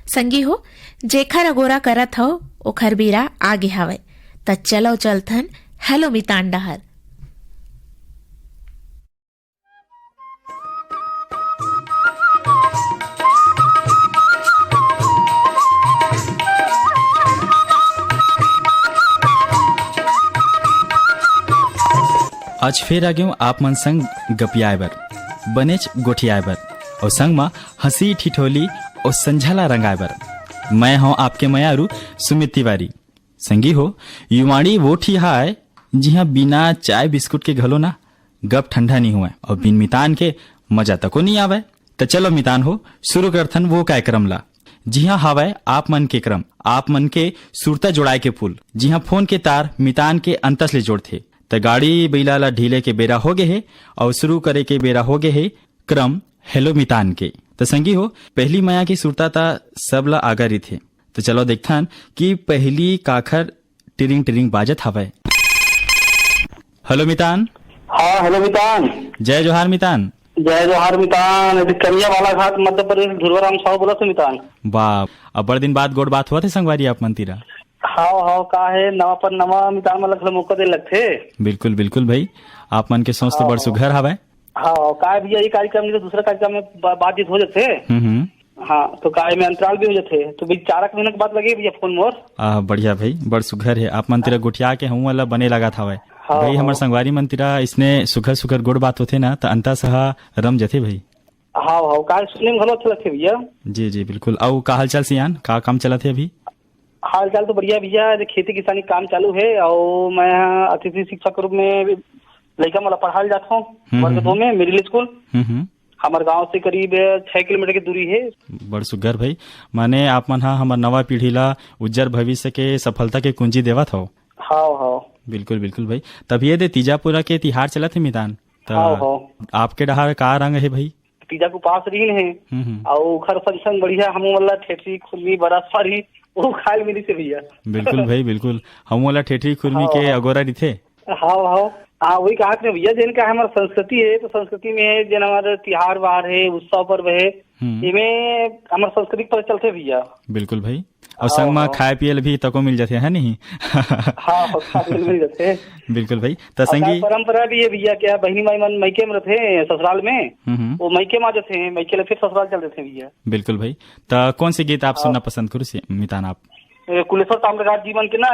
संगी हो जेखर अगोरा करत हो ओखर बीरा आगे हवे त चलो चलथन हेलो मितान डहर। आज फिर आ गयो आप मन संग गपियाए बर, बनेच गोठियाए बर और संग में हंसी ठिठोली और संझला रंगाए बर। मैं हूँ आपके मयारू सुमित तिवारी। संगी हो युवाणी वो ठिहा है जिहा बिना चाय बिस्कुट के घलो ना गप ठंडा नहीं हुआ और बिन मितान के मजा तको नहीं आवे। तो चलो मितान हो शुरू करथन वो कार्यक्रम ला जिहा हावे आप मन के क्रम, आप मन के सुरता जोड़ाए के पुल जिहा फोन के तार मितान के अंतस ले जोड़थे। त गाड़ी बैला ला ढीले के बेरा हो गए है और शुरू करे के बेरा हो गए है क्रम हेलो मितान के। तो संगी हो पहली माया की सुरता ता सब ला आगा रही थे। तो चलो देखथन कि पहली काखर टिरिंग टिरिंग बाजत हवे। हेलो मितान। हाँ हेलो मितान। जय जोहार मितान। जय जोहार मितान। करिया वाला घाट मध्य प्रदेश ध्रुवराम साहू बोला तो मितान। बाप अब बड़ दिन बाद गोड़ बात हुआ थे संगवारी आप मंतीरा। हाँ का है नवा पर नवा मितान मतलब थोड़ा मौका दे लगथे। बिल्कुल बिल्कुल भाई आप मन के सोच तो बड़ सुघर हवे। हाँ का भैया ये कार्यक्रम नहीं तो दूसरा कार्यक्रम में बातचीत हो जाते। हाँ तो काय में अंतराल भी हो जाते तो भाई 4 महीने के बाद लगे भैया फोन मोर। बढ़िया भाई बड़ सुघर है आप मंतीरा गुठिया के हूँ वाला बने लगा था भाई हमार संगवारी मंतीरा इसने सुघर सुघर गुड़ बात होते ना तो अंता सहा रम जथे भाई। हाँ हाँ का सुनने में अच्छा लगते भैया। जी जी बिल्कुल। और का हाल चाल सियान का काम चला थे अभी? हाल चाल तो बढ़िया भैया खेती किसानी काम चालू है और मैं अतिथि शिक्षक के रूप में लड़का वाला पढ़ाल जाता हूँ वर्ग 2 में मिडिल स्कूल। हमारे गांव से करीब 6 किलोमीटर की दूरी है। बड़ सुघर भाई माने आप मन हमार नवा पीढ़ी ला उज्जर भविष्य के सफलता के कुंजी देवत हो। हाँ हाँ बिल्कुल बिल्कुल भाई। तभी ये तीजापुरा के तिहार चला थे मितान आपके डहार का रंग है भाई? तीजा को पास रीन है और खर फंक्शन बढ़िया हम वाला ठेठी खुली बड़ा सारी वो खाल मिली से भैया। बिल्कुल भाई बिल्कुल हम वाला ठेठी खुरमी के अगोरा थे। हाँ हाँ हाँ वही कहा भैया जिन का हमारा संस्कृति है तो संस्कृति में है जिन हमारे तिहार वार है उत्सव पर्व है इनमें हमारे संस्कृति पर चलते भैया। बिल्कुल भाई और संग में खाए पियल भी तको मिल जाते है नहीं। हाँ मिल जाते बिल्कुल भाई। तो संगी परंपरा भी है भैया क्या बहनी माई मन मैके में रहते ससुराल में वो मैके में जाते हैं मैके फिर ससुराल चलते थे भैया। बिल्कुल भाई। तो कौन सी गीत आप सुनना पसंद करो मितान आप? कुलेश्वर ताम्रघाट जीवन के ना।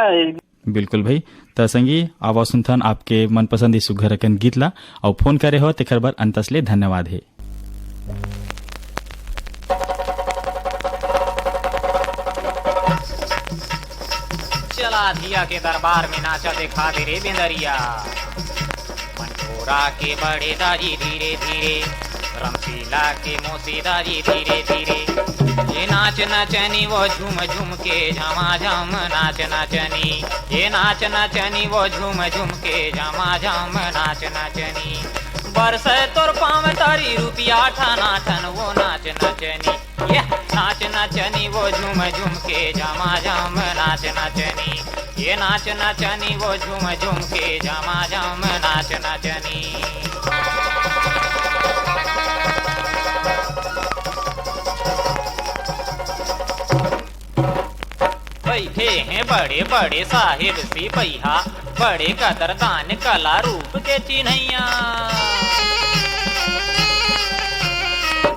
बिल्कुल भाई। तो संगी आवाज सुनथन आपके मनपसंद सुघर गीत ला और फोन करे हो तेखर बर अंतसले धन्यवाद है। चला धिया के दरबार में नाचा देखा दे रे बेंदरिया मनोरा के बड़े दाजी धीरे धीरे रमशीला के मोसी दाजी धीरे धीरे ये नाच नचनी वो झूम झूम के झमा झम नाच नचनी ये नाच नचनी वो झूम झूम के झमा झम नाच नचनी बरस तोर पाँव तारी रुपया ठाना ठन वो नाच नचनी ये नाच नचनी वो झूम झूम के झमा झम नाच नचनी ये नाच नचनी वो झूम झूम के झमा झम नाच नचनी। बैठे हैं बड़े बड़े साहिब सिपहिया बड़े कदरदान कला रूप के चिन्हैया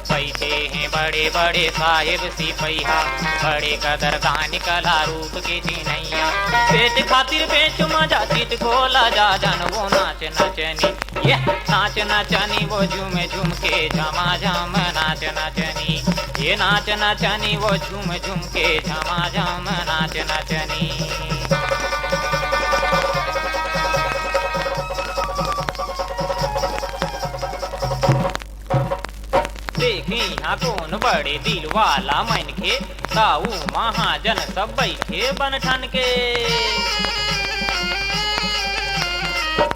बैठे हैं बड़े बड़े साहिब सिपहिया बड़े कदरदान कला रूप के चिन्हैया पेट खातिर पेट मजा चित खोला जा जन वो नाच नचनी ये नाच नचनी वो झूम झूम के झमा झम नाच नचनी ये नाच नचनी वो झूम झूम के झमा झम नाच नचनी। देखी यहाँ कौन बड़े दिल वाला मन के ताऊ महाजन सब बैठे बन ठन के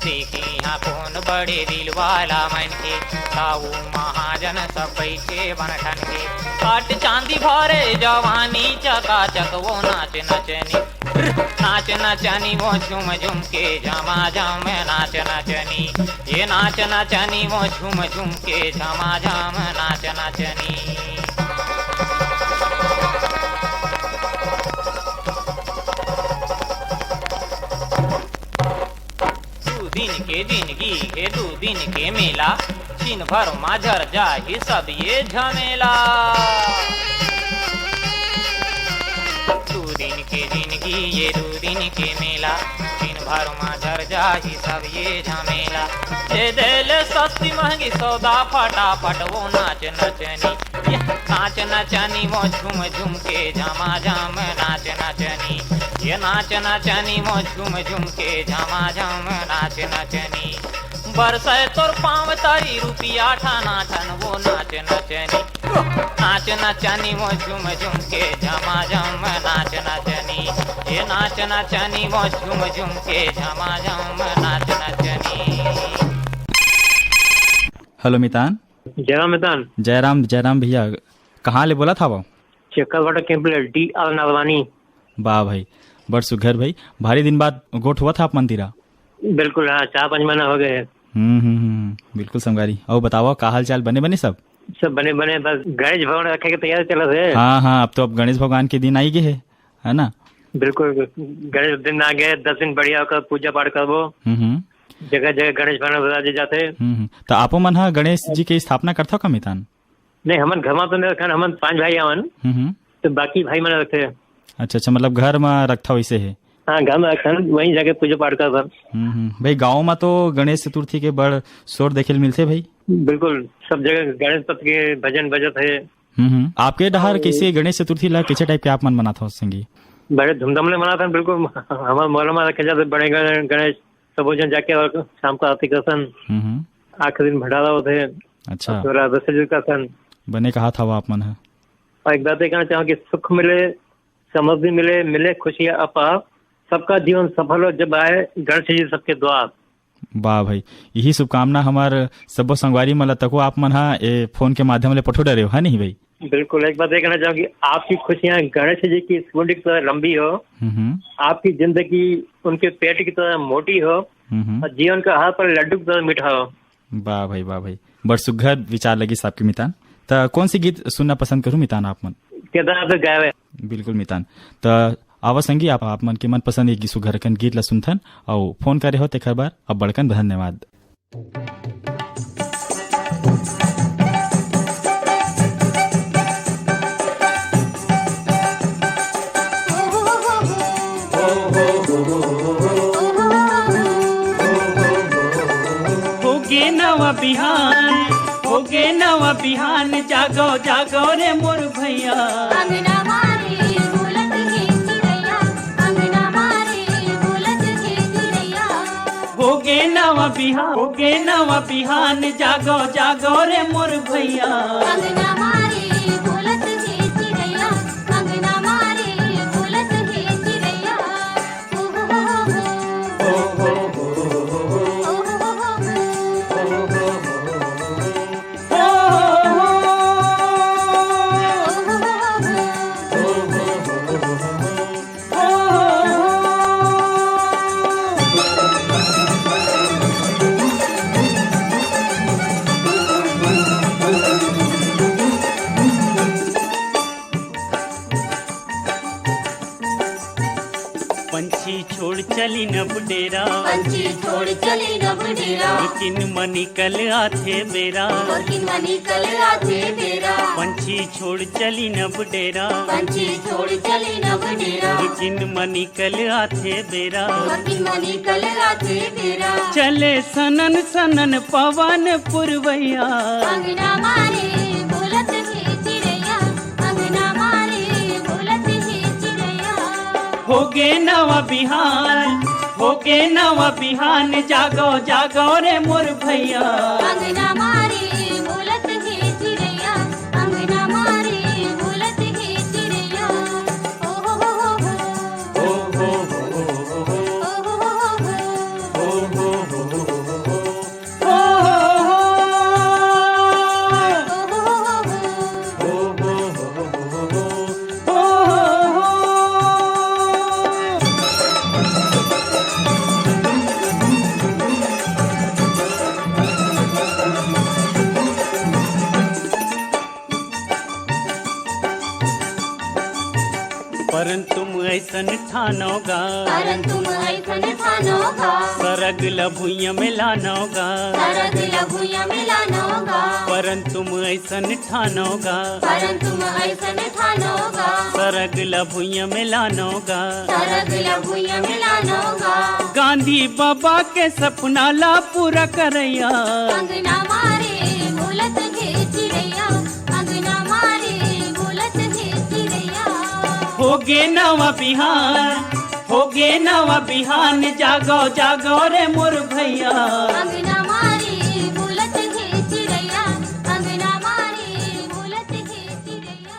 देखी यहाँ कौन बड़े दिल वाला मन के ताऊ महाजन सब बैठे बन ठन के काट चांदी भरे जवानी चकाचक वो नाच नचनी नाच नचनी वो झूम झूम के झमा झम नाच नचनी ये नाच नचनी वो झूम झूम के झमा झम नाच नचनी। दिन के मेला, दिन भर माझर जाही सब ये झमेला। 2 दिन की जिंदगी ये 2 दिन के मेला, दिन भर माझर जाही सब ये झमेला। दे देले सस्ती महंगी सौदा फटाफट वो नाच नचनी, नाच नचनी वो झूम झूम के झमा झम नाच नचनी, ये नाच नचनी वो झूम झूम के झमा झम नाच नचनी। बरसे तोर पाँव तारी रुपिया ठाना ठन वो नाच नचनी, नाच नचनी वो झूम झूम के झमा झम नाच नचनी, ये नाच नचनी वो झूम झूम के झमा झम नाच नचनी। हेलो मितान। जयराम मितान। जयराम भैया, कहाँ ले बोला था वो? चक्करवाटा कैंपलेट डी आर नागवानी। वाह भाई, बड़ सुघर भाई, भारी दिन बाद गोठ हुआ था आप मंदिरा। बिल्कुल, हाँ 4-5 महीना हो गए। बिल्कुल संगारी। और बताओ का हाल चाल? बने सब बने बस गणेश भगवान रखे के तैयारी चल रहे। हाँ, अब तो अब गणेश भगवान के दिन आई गए है ना? बिल्कुल, गणेश दिन आ गए, 10 दिन बढ़िया होकर पूजा पाठ करबो। जगह जगह गणेश भगवान बजा जाते। तो आपो मन हा गणेश जी के स्थापना करता का मितान? नहीं, हमन घर में तो नहीं रखा, हमन 5 भाई आवन, तो बाकी भाई मन रखे। अच्छा, मतलब घर में रखता वैसे है? हाँ, घर में रखा, वहीं जाके पूजा पाठ कर। भाई गाँव में तो गणेश चतुर्थी के बड़ शोर देखे मिलते भाई। बिल्कुल, सब जगह गणेश पत के भजन बजत है। आपके डहर कैसे गणेश चतुर्थी ला कैसे टाइप के आप मन मनाता हो संगी? बड़े धूमधाम ले मनाते हैं। बिल्कुल, हमारे मोहल्ला में रखे जाते बड़े गणेश, सब जन जाके और शाम को आरती करसन, आखिरी दिन भंडारा होते। अच्छा, विसर्जन करसन। बने कहा था वो आप मन है? और एक बात कहना चाहूँ कि सुख मिले, समृद्धि मिले खुशियाँ अपार, सबका जीवन सफल हो जब आए गणेश जी सबके द्वार। वाह भाई, यही शुभकामना हमार सबो संगवारी मला तको आप मन हा ए फोन के माध्यम ले पठो डरे हो, है नहीं भाई? बिल्कुल, एक बात कहना चाहूँ कि आपकी खुशियाँ गणेश जी की स्कूटी की तरह लंबी हो, आपकी जिंदगी उनके पेट की तरह मोटी हो, और जीवन का हर पर लड्डू की तरह मीठा हो। वाह भाई, बड़ सुघर विचार लगी आपके मितान। तो कौन सी गीत सुनना पसंद करूँ मितान आप मन? केदारनाथ गावे। बिल्कुल मितान, तो आवा संगी आप मन के मन पसंद एक सुघर कन गीत ला सुनथन और फोन करे हो तेखर बार अब बड़कन धन्यवाद। होगे नवा बिहान, जागो रे मोर भैया। अंगना मारे बोलत हे चिड़ैया, अंगना मारे बोलत हे चिड़ैया। होगे नवा बिहान, जागो रे मोर भैया। अंगना मारे बोलत हे चिड़ैया, अंगना मारे बोलत हे चिड़ैया। पंछी छोड़ चली न बुडेरा, पंछी छोड़ चली न बुडेरा। लेकिन मनी कल आथे बेरा, लेकिन मनी कल आथे बेरा। पंछी छोड़ चली न बुडेरा, पंछी छोड़ चली न बुडेरा। लेकिन मनी कल आथे बेरा, लेकिन मनी कल आथे बेरा। चले सनन सनन पवन पुरवैया। अंगना मारे बोलत हे चिड़ैया, अंगना मारे बोलत हे चिड़ैया। होगे नवा बिहान, जागो रे मोर भैया। अंगना मारे बोलत हे चिड़ैया, अंगना मारे बोलत हे चिड़ैया। ओ हो हो हो हो परंतु तुम ऐसन ठानोगा, परंतु तुम ऐसन ठानोगा, सरग लभुइया मिलानोगा, सरग लघुया मिलानोगा, परंतु तुम ऐसन ठानोगा, परंतु तुम ऐसन ठानोगा, सरग लभुइया मिलानोगा। सरग लघुया मिलानोगा। गांधी बाबा के सपना ला पूरा करैया, अंगना मारे बोलत है चिड़ैया, अंगना मारे बोलत है चिड़ैया। होगे नवा बिहान, होगे नवा बिहान, जागो जागो रे मोर भैया। अंगना मारे बोलत है चिड़ैया, अंगना मारे बोलत है चिड़ैया।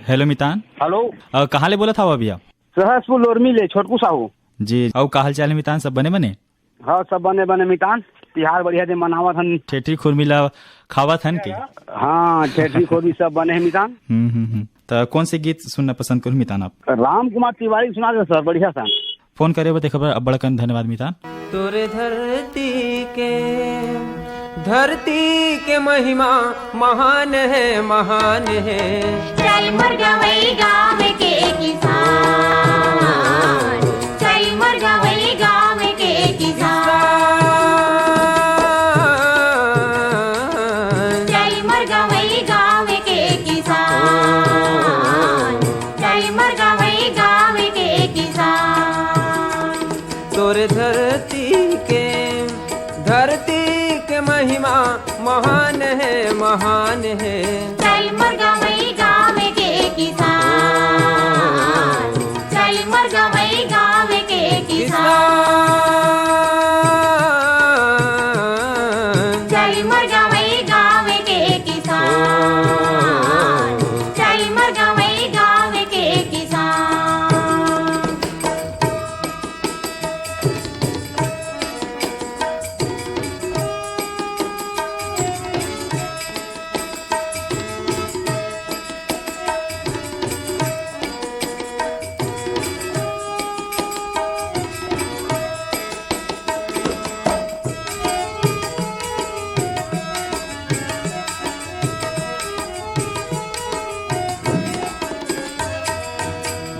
हेलो मितान, हेलो, कहाँ ले बोला था वो भैया? सहसपुर लोरमी ले छोटकू साहू। जी, और का हाल चाल है मितान? सब बने बने? हाँ, सब बने बने मितान। तिहार बढ़िया से मनावत हन। ठेठी खुरमिला खावत हन के? हाँ, ठेठी खोदी सब बने हैं मितान। तो कौन से गीत सुनना पसंद करूँ मितान आप? राम कुमार तिवारी सुना दे सर, बढ़िया सा। फोन करे बते खबर अब बड़कन धन्यवाद मितान। तोरे धरती के महिमा महान है, महान है। चल मुर्गवई गाँव के किसान, चल मुर्गवई गाँव के किसान, चल मुर्गवई गाँव के किसान, चल मुर्गवई गाँव के किसान। तोरे धरती के महिमा महान है, महान है। चल मुर्गवई गाँव के किसान, चल मुर्गवई गाँव के किसान, चल मुर्गवई गाँव के किसान, चल मुर्गवई गाँव के किसान।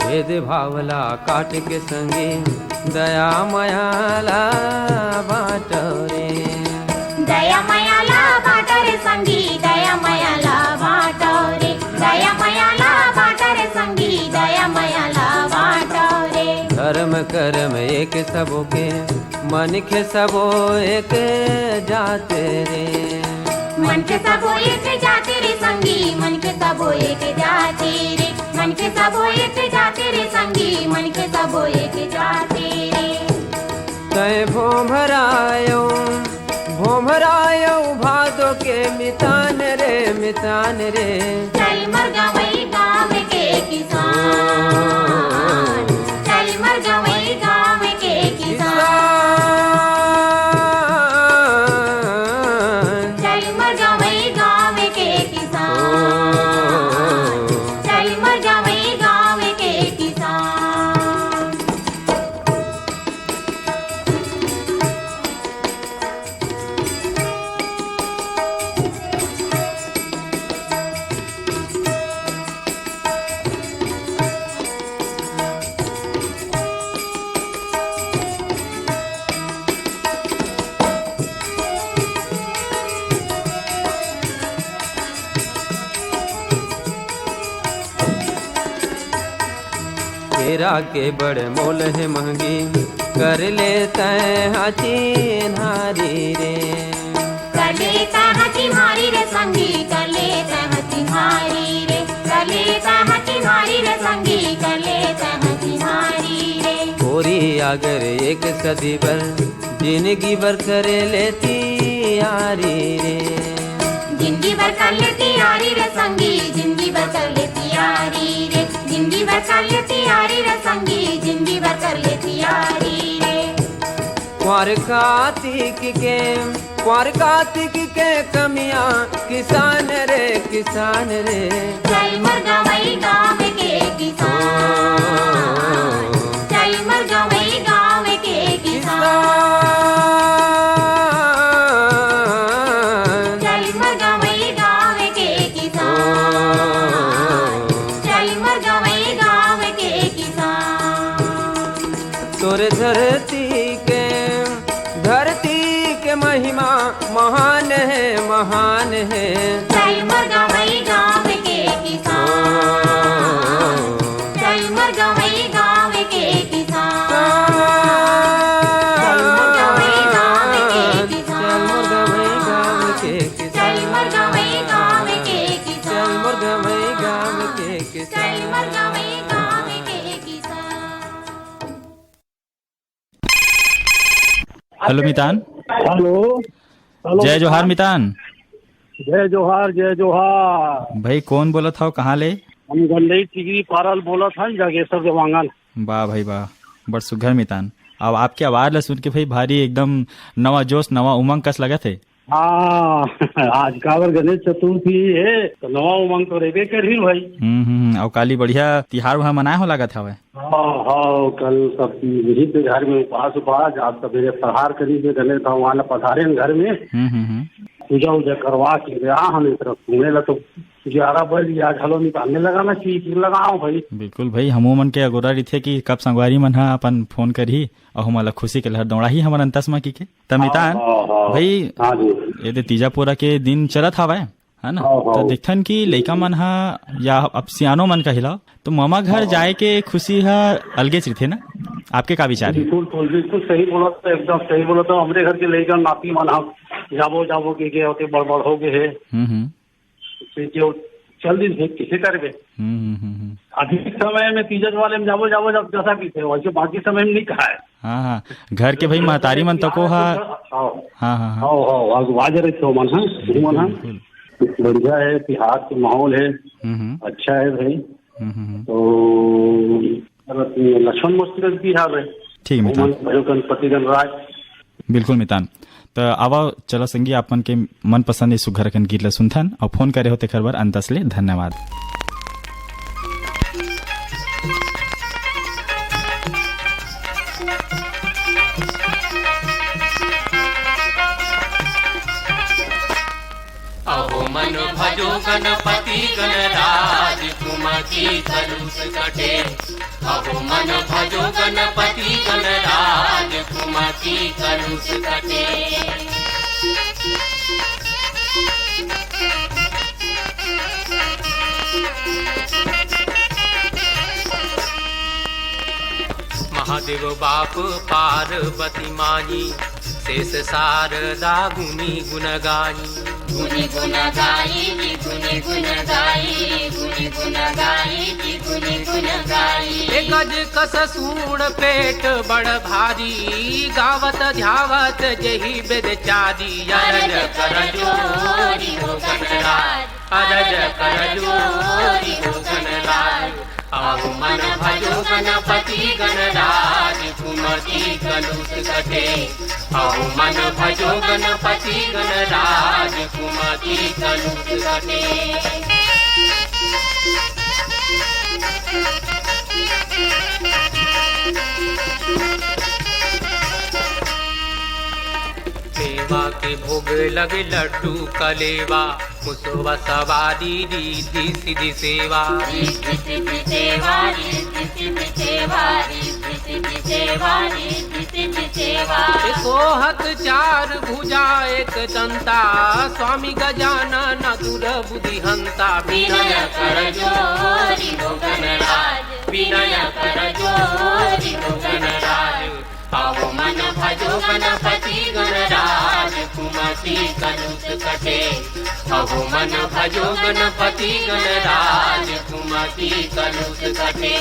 भेद भावला काट के संगे, दया मयाला बाटो रे। दया मयाला बाटर संगी, दया मयाला बाटो रे, दया मयाला बाटर संगी, दया मयाला बाटो रे। धर्म कर्म एक सबो के, मन के सबो एक जाते रे। मन के सबो एक जाते रे संगी, मन के सबो एक जाते रे, मन के सबो एक जाते रे संगी, मन के सबो एक जाते रे। तय भोमरायो भादो के मितान रे, मितान रे। चल मुर्गवई गाँव के किसान, चल मुर्गवई गाँव के किसान, चल मुर्गवई गाँव के किसान, चल मुर्गवई गाँव के किसान। तेरा के बड़े मोल है महंगी, कर लेता है हाथी नारी रे। कर लेता हाथी मारी रे संगी, कर लेता हाथी मारी रे, कर लेता हाथी मारी रे संगी, कर लेता हाथी मारी रे। पूरी अगर एक सदी भर जिंदगी भर करे लेती यारी रे। जिंदगी भर कर लेती यारी रे संगी, जिंदगी भर कर लेती यारी रे, जिंदगी भर कर लेती यारी रे संगी, जिंदगी भर कर लेती यारी रे। क्वार कार्तिक के कमियां किसान रे, किसान रे। चल मुर्गवई गाँव के किसान, चल मुर्गवई गाँव के किसान, चल मुर्गवई गाँव के किसान, चल और धरती के महिमा महान है, महान है। चल मोर गवई गाँव के किसान, चल मोर गवई गाँव के किसान, चल मोर गवई गाँव के किसान, चल मोर गवई गाँव के किसान, चल मोर गवई गाँव के किसान, चल मोर गवई गाँव के चल किसान। मोर गवई गाँव के किसान। हेलो मितान। हेलो जय जोहार मितान। जय जोहार, जय जोहार। भाई कौन बोला था, कहाँ ले? हम गंडई टिगरी पारल बोला था, जागेश्वर देवांगन। वाह भाई वाह, बड़ सुघर मितान। अब आपकी आवाज ला सुन के भाई भारी एकदम नवा जोश नवा उमंग कस लगा थे। हाँ आज कावर गणेश चतुर्थी है तो नवा उमंग तो रेबे करी भाई। और काली बढ़िया तिहार वहाँ मनाए हो लगा था वह। हाँ कल सब यही पे घर में उपास आज सवेरे प्रहार करी के गले था वहाँ पधारे घर में पूजा उजा करवा के गया हमें तरफ घूमने लगा तो 11 बजे आज हलो निकालने लगा ना चीज लगाओ भाई। बिल्कुल भाई, हमू मन के अगोरा रही थे कि कब संगवारी मन हा अपन फोन करी और हमला खुशी के लहर दौड़ा ही हमन अंतस में की के तमितान भाई। ये तीजा पूरा के दिन चलत हवा है ना, तो देखथन कि लइका मन हा या अब सियानो मन कहिला तो मामा घर जाए के खुशी हा अलगे थे ना। आपके का विचार है? बिल्कुल सही बोला, एकदम सही बोला। तो हमारे घर के लइका नाती मन हा जाबो के होते बड़बड़ हो गए है जो चल दिन से किसे करबे। अधिक समय में तीजन वाले में जाबो जब जैसा भी थे वैसे बाकी समय में नहीं कहा है। हाँ घर के भाई महतारी मन तको हा। हाँ वाज रहे थे मन हा बढ़िया है, तिहार के माहौल है, अच्छा है भाई। तो लक्ष्मण मुस्तिक तिहार है। ठीक है मितान, गणपति गणराज। बिल्कुल मितान। तो आवा चलो संगी आपन के मन पसंद सुघर कन गीत ला सुनथन और फोन करे होते खबर अंतस ले धन्यवाद। अहो मन भजो गणपति गणराज कुमति कलुष कटे। अहो मन भजो गणपति गणराज कुमति कलुष कटे। महादेव बाप पार्वती माई शेष शारदा गुनी गुण गाई। गुनी गुण गाई गुनी गुण गाई गुनी गुण गाई गुनी गुण गाई। गज कस सूण पेट बड़ भारी गावत ध्यावत जही बेचारी। अरज कर जोरी हो गणराज, अरज कर जोरी हो गणराज। अहो मन भजो गणपति गणराज कुमति कलुष कटे। अहो मन भजो गणपति गणराज कुमति कलुष कटे। सेवा के भोग लगे लड्डू कलेवा मुसवा सवारी रिद्धि सिद्धि सेवा। रिद्धि सिद्धि सेवा रिद्धि सिद्धि सेवा रिद्धि सिद्धि सेवा रिद्धि सिद्धि सेवा। सोहत चार भुजा एक दंता स्वामी गजानन दूर बुद्धि हंता। विनय कर जोरी हो गणराज, विनय कर जोरी हो गणराज। अहो मन भजो गणपति गणराज कुमति कलुष कटे। अहो मन भजो गणपति गणराज कुमति कलुष कटे।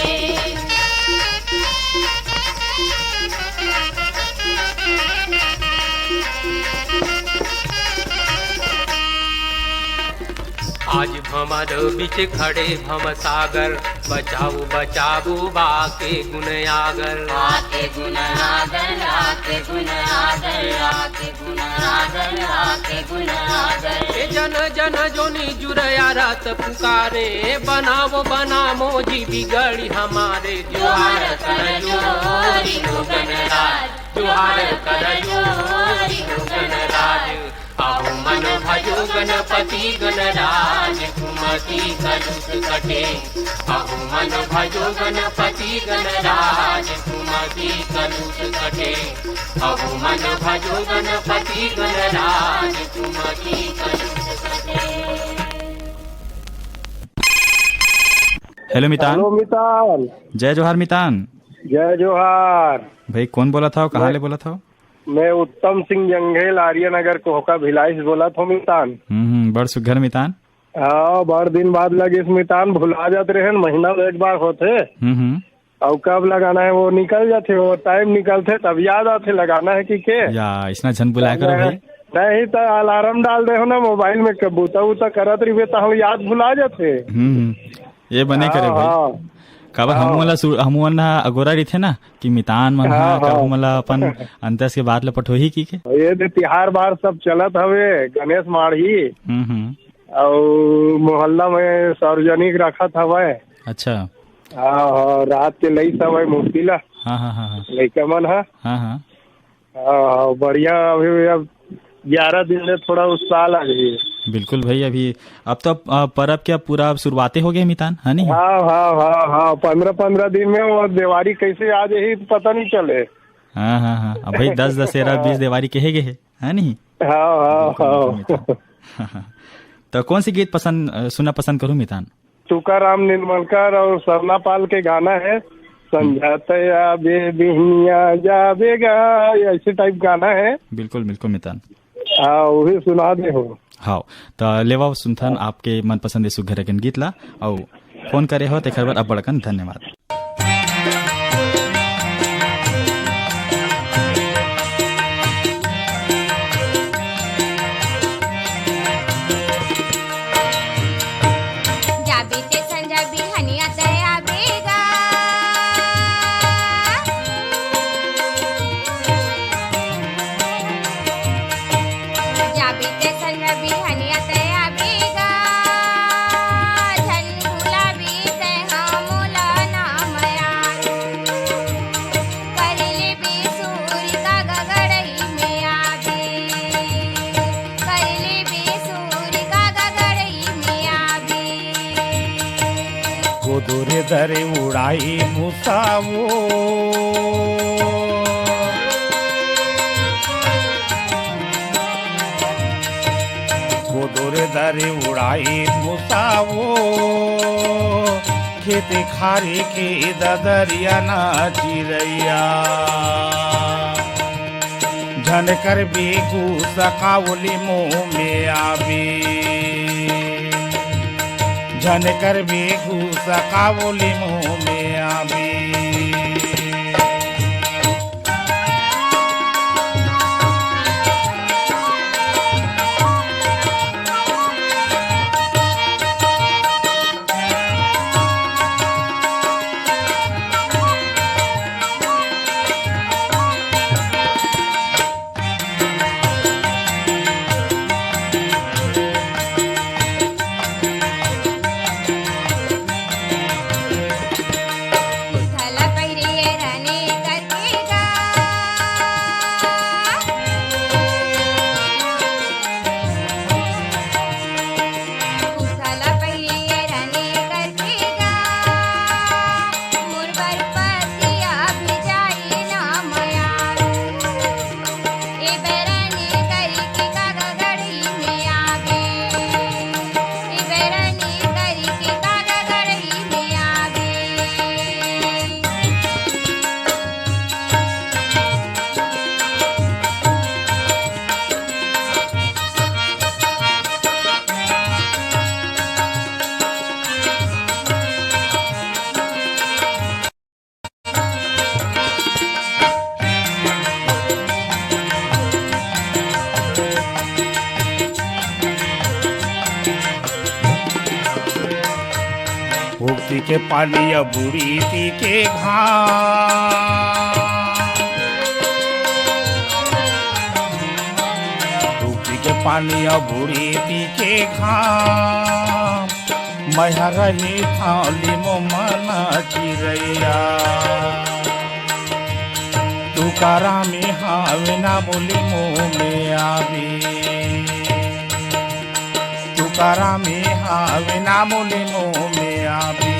आज भमर बिच खड़े भम सागर बचाओ बचाओ बाके गुण आगर। आके गुण आगर आके गुण आगर आके गुण आगर आके गुण आगर। जन जन जोनी जुरया रात पुकारे बनावो बनामो जी बिगड़ी हमारे। जोहार कर जोरी हो गणराज, जोहार कर जोरी हो गणराज। आहू मन भजो गणपति गणराज घुमति कलुष कटे आहू मन भजो गणपति गणराज घुमति कलुष कटे आहू मन भजो गणपति गणराज घुमति कलुष कटे। हेलो मितान। हेलो मितान। जय जोहार मितान। जय जोहार। भाई कौन बोला था, कहाँ ले बोला था? मैं उत्तम सिंह जंघेल आर्यनगर कोहका भिलाई से बोला था मितान। बड़ सुघर मितान। हाँ, बड़ दिन बाद लगे मितान, भुला जाते रहे, महीना में एक बार होते और कब लगाना है वो निकल जाते, वो टाइम निकलते तब याद आते लगाना है कि के या इसना झन बुलाया करो भाई। नहीं तो अलार्म डाल दे हो ना मोबाइल में, कबूता उता करत रही तो हम याद भुला जाते। ये बने करे भाई काबर हमू ना अगोरा रही थे ना कि मितान मन कबू मला अपन अंतस के बाद लपट होही की के ये तिहार बार सब चलत हवे, गणेश माढ़ी और मोहल्ला में सार्वजनिक रखत हवे। अच्छा। हाँ, रात के लई सब मूर्ति ला। हाँ लइका मन बढ़िया। अभी अब 11 दिन में थोड़ा उत्साह लगे। बिल्कुल भाई, अभी अब तो परब क्या पूरा शुरुआतें हो गए मितान, है नहीं? हाँ, 15 दिन में वो दिवाली कैसे आ जाही पता नहीं चले। हाँ अब भाई 10 दशहरा 20 दिवाली कहे गए है नहीं? हाँ। तो कौन सी गीत सुनना पसंद करूँ मितान? तुकाराम निर्मलकर और सरना पाल के गाना है, संझातया बेबिहिया जाबेगा, ऐसे टाइप गाना है। बिल्कुल मितान। हाँ, वही सुना दे हो। हाँ, तो लेवा सुनथन आपके मनपसंद सुघर गीत ला और फोन करे हो तेखर बर अब बड़कन धन्यवाद। दरे उड़ाई मुसावो गोदोरे दरे उड़ाई मुसावो खेते खारे के ददरिया ना चिरैया झन कर बेगू सकावली मुँह में आवे झन कर बेगू सकावली मुँह में आवे। भूखती के पानी बुरी ती के भूखती के पानी बुरी ती के घाम मैं रही थाली मोमना चिरैया तुकारा में हावे ना बोली मुँह में आवे करा में हावे ना मोले मुँह में आवे।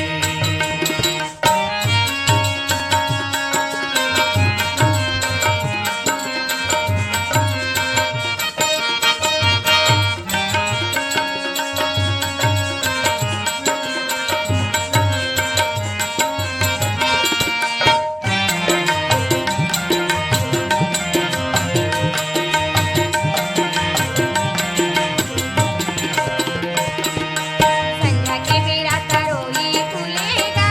संध्या के बेरा तरोई फूलेगा,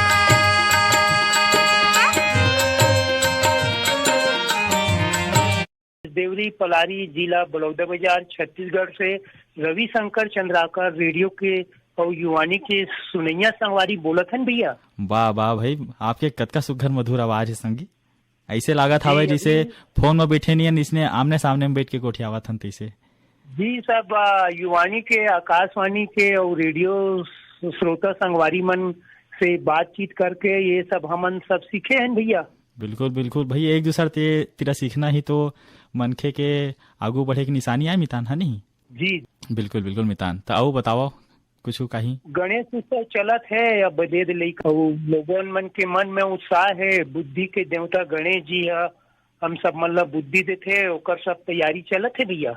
देवरी पलारी जिला बलौदाबाजार छत्तीसगढ़ से रविशंकर चंद्राकर रेडियो के और युवानी के सुनैया संगवारी बोलत हन भैया। वाह वाह भाई, आपके कतका सुघर मधुर आवाज है संगी। ऐसे लागत हवे जैसे फोन में बैठे नहीं इसने आमने सामने में बैठ के गोठियावत हन तैसे। जी सब युवानी के आकाशवाणी के और रेडियो श्रोता संगवारी मन से बातचीत करके ये सब हमन सब सीखे हैं भैया। बिल्कुल बिल्कुल भाई, एक दूसरे तेरा सीखना ही तो मनखे के आगू बढ़े की निशानी है मितान, है नहीं? जी बिल्कुल बिल्कुल मितान, तो आओ बताओ कुछ कहीं। गणेश उत्सव चलत है या बदेद लइका लोगन मन के मन में उत्साह है। बुद्धि के देवता गणेश जी है, हम सब मतलब बुद्धि देते ओकर सब तैयारी चलत है भैया।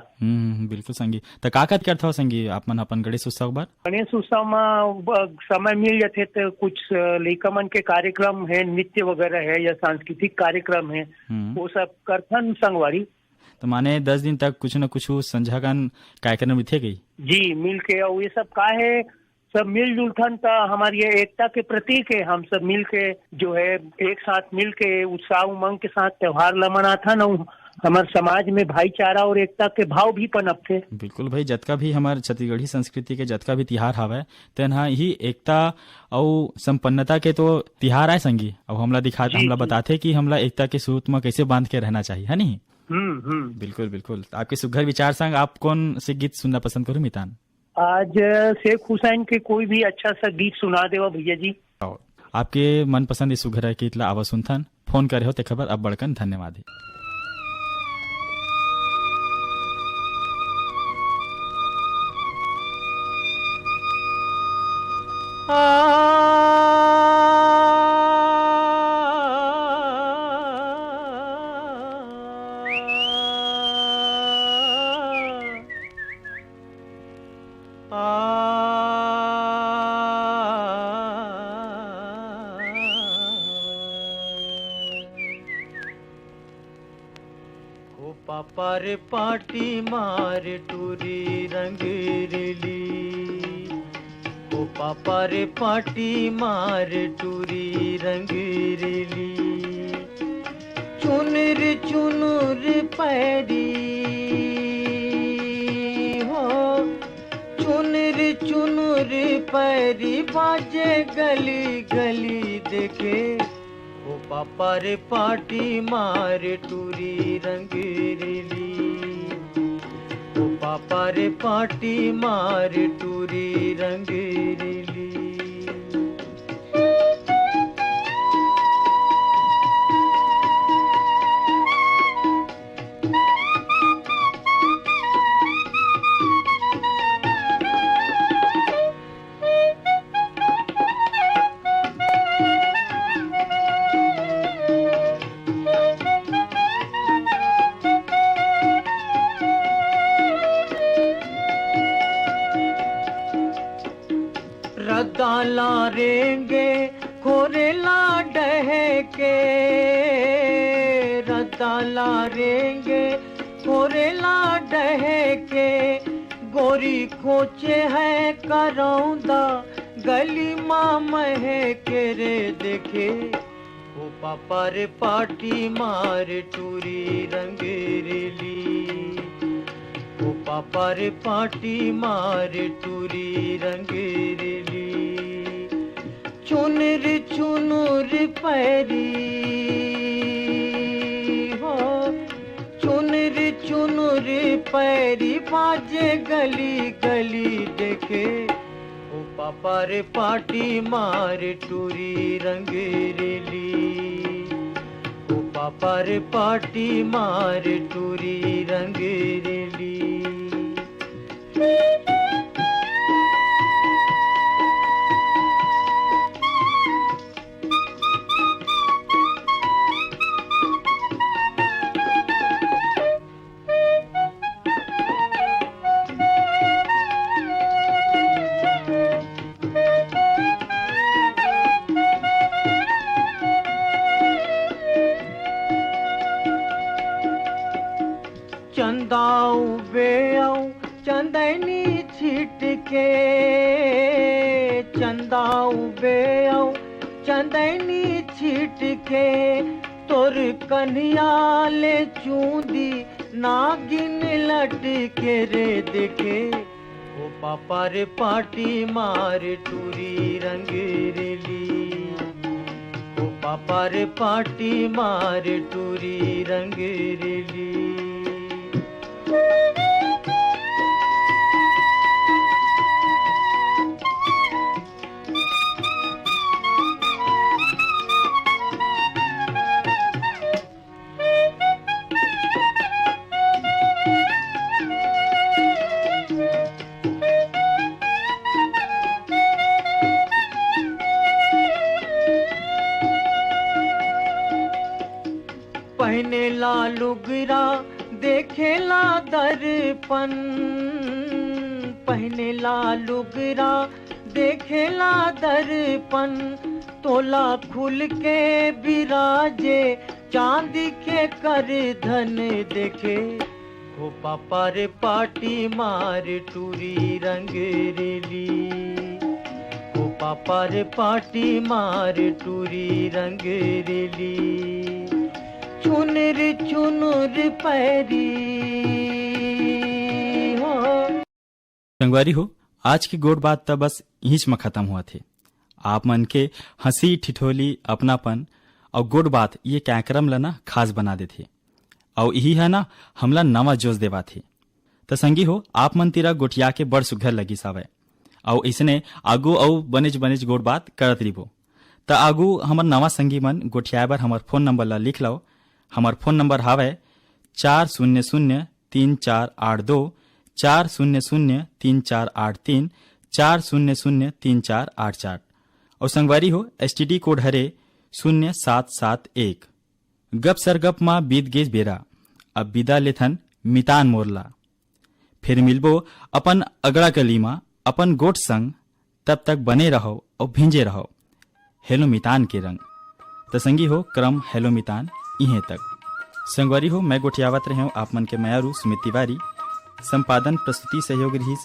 बिल्कुल संगी, तो का करता हो संगी आप मन अपन गणेश उत्सव बार? गणेश उत्सव में समय मिल जाते तो कुछ लइका मन के कार्यक्रम है, नृत्य वगैरह है या सांस्कृतिक कार्यक्रम है, वो सब करथन संगवारी। तो माने 10 दिन तक कुछ न कुछ संझागन कार्यक्रम थे गई जी मिल के, और ये सब का है सब मिलजुल थन तो हमारी ये एकता के प्रतीक है। हम सब मिल के जो है एक साथ मिल के उत्साह उमंग के साथ त्योहार ला मनाथन और हमारे समाज में भाईचारा और एकता के भाव भी पनप थे। बिल्कुल भाई, जतका भी हमारे छत्तीसगढ़ी संस्कृति के जतका भी तिहार हवे तेन ही एकता और संपन्नता के तो तिहार है संगी। अब हमला बताते कि हमला एकता के सूत्र में कैसे बांध के रहना चाहिए, है नहीं? बिल्कुल बिल्कुल। आपके सुघर विचार संग आप कौन से गीत सुनना पसंद करो मितान? आज शेख हुसैन के कोई भी अच्छा सा गीत सुना देवा भैया जी। आपके मनपसंद इस सुघर गीत ला आवाज सुनथन फोन करे हो ते खबर अब बड़कन धन्यवाद। पापा रे पाटी मार टूरी रंग रेली, ओ पापा रे पाटी मार टूरी रंग रेली, चुनर चुनर पैरी हो, चुनर चुनर पैरी बाजे गली गली देखे, ओ पापा रे पाटी मार टूरी रंग रेली, ओ पापा रे पाटी मार टूरी रंग रेली। रदाला रेंगे खोरेला डहके, रदाला रेंगे खोरेला डहके, गोरी खोचे है करौंदा गली माँ महके रे देखे, ओ पापा रे पाटी मार टूरी रंग रेली, ओ पापा रे पाटी मार टूरी रंग रेली, चुनर चुनर पैरी हो, चुनर चुनर पैरी बाजे गली गली देखे, ओ पापा रे पाटी मार टूरी रंग रेली, ओ पापा रे पाटी मार टूरी रंग रेली। चंदाऊ बेऊ चंदनी छिट के, चंदाऊ बेऊ चंदनी छिट के, तोर कन्हैया ले चूंदी नागिन लटके रे देखे, ओ पापा रे पाटी मार टूरी रंग रेली, ओ पापा रे पाटी मार टूरी रंग रेली। पहने ला लुगरा देखेला दर्पण, पहने ला लुगरा देखेला दर्पण, तोला खुल के बिराजे चांदी के कर धन देखे, ओ पापा रे पाटी मार टूरी रंग रेली, ओ पापा रे पाटी मार टूरी रंग रेली। चुनर चुनर पैरी हो। संगवारी हो, आज की गोड़ बात तो बस यहीं में खत्म हुआ थे। आप मन के हंसी ठिठोली अपनापन और गोड़ बात ये कार्यक्रम ला ना खास बना देते और यही है ना हमला नवा जोश देवा थे। तो संगी हो, आप मन तेरा गोठिया के बड़ सुघर लगी सावे और इसने आगू और बनेज बनेज गोड़ बात करत रिबो। तो आगू हमर नवा संगी मन गोठिया बर हमर फोन नंबर ला लिख लो। हमार फोन नंबर हावे 4003482400 40034834 40033484 और संगवारी हो STD कोड हरे 0771। गप सरगप माँ बीत गेज बेरा, अब विदा लेथन मितान मोरला। फिर मिलबो अपन अगड़ा कली माँ अपन गोट संग, तब तक बने रहो और भिंजे रहो हेलो मितान के रंग। तो संगी हो क्रम हेलो मितान इहे तक। संगवारी हो, मैं गोठियावत रहे हूँ आप मन के मयारू सुमित तिवारी। संपादन प्रस्तुति सहयोग रही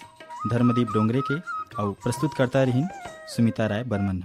धर्मदीप डोंगरे के और प्रस्तुत करता रही सुमिता राय बर्मन।